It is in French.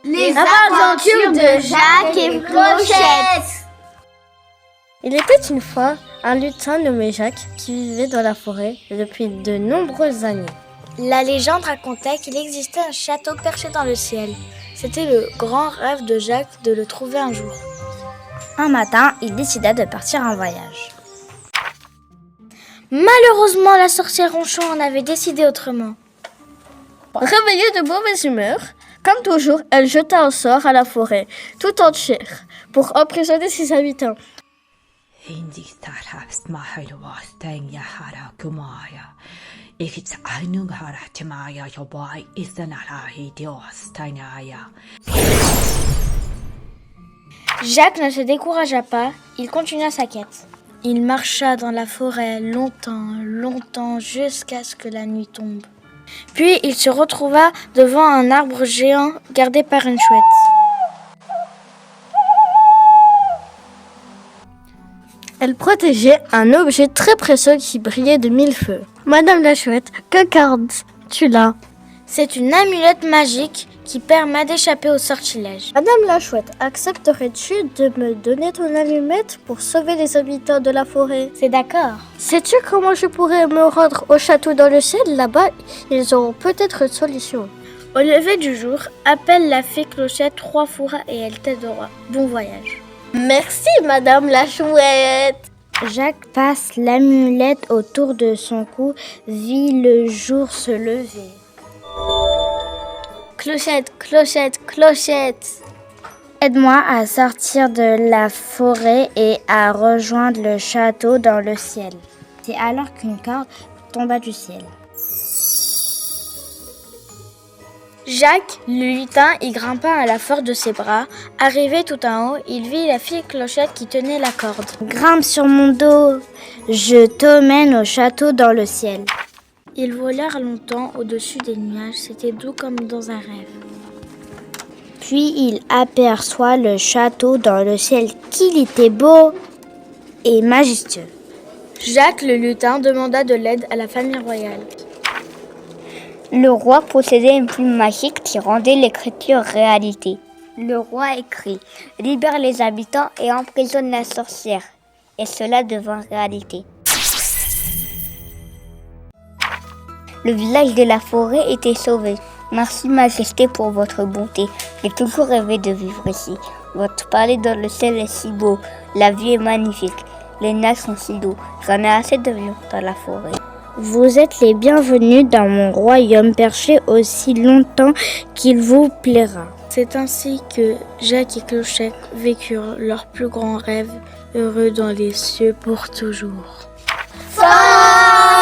Les aventures de Jacques et Clochette. Il était une fois un lutin nommé Jacques qui vivait dans la forêt depuis de nombreuses années. La légende racontait qu'il existait un château perché dans le ciel. C'était le grand rêve de Jacques de le trouver un jour. Un matin, il décida de partir en voyage. Malheureusement, la sorcière Ronchon en avait décidé autrement. Réveillée de mauvaise humeur, comme toujours, elle jeta un sort à la forêt, tout entière, pour emprisonner ses habitants. Jacques ne se découragea pas, il continua sa quête. Il marcha dans la forêt longtemps, jusqu'à ce que la nuit tombe. Puis il se retrouva devant un arbre géant gardé par une chouette. Elle protégeait un objet très précieux qui brillait de mille feux. Madame la chouette, que gardes-tu là? C'est une amulette magique qui permet d'échapper au sortilège. Madame la chouette, accepterais-tu de me donner ton allumette pour sauver les habitants de la forêt? C'est d'accord. Sais-tu comment je pourrais me rendre au château dans le ciel? Là-bas, ils auront peut-être une solution. Au lever du jour, appelle la fée Clochette 3 fois et elle t'aidera. Bon voyage. Merci, Madame la chouette. Jacques passe l'amulette autour de son cou, vit le jour se lever. Clochette, clochette, clochette. Aide-moi à sortir de la forêt et à rejoindre le château dans le ciel. C'est alors qu'une corde tomba du ciel. Jacques, le lutin, y grimpa à la force de ses bras. Arrivé tout en haut, il vit la fille Clochette qui tenait la corde. Grimpe sur mon dos, je t'emmène au château dans le ciel. Ils volèrent longtemps au-dessus des nuages, c'était doux comme dans un rêve. Puis il aperçoit le château dans le ciel, qu'il était beau et majestueux. Jacques le lutin demanda de l'aide à la famille royale. Le roi possédait une plume magique qui rendait l'écriture réalité. Le roi écrit « Libère les habitants et emprisonne la sorcière » et cela devint réalité. Le village de la forêt était sauvé. Merci Majesté pour votre bonté. J'ai toujours rêvé de vivre ici. Votre palais dans le ciel est si beau. La vue est magnifique. Les nages sont si doux. J'en ai assez de vivre dans la forêt. Vous êtes les bienvenus dans mon royaume perché aussi longtemps qu'il vous plaira. C'est ainsi que Jacques et Clochette vécurent leur plus grand rêve, heureux dans les cieux pour toujours. Fin.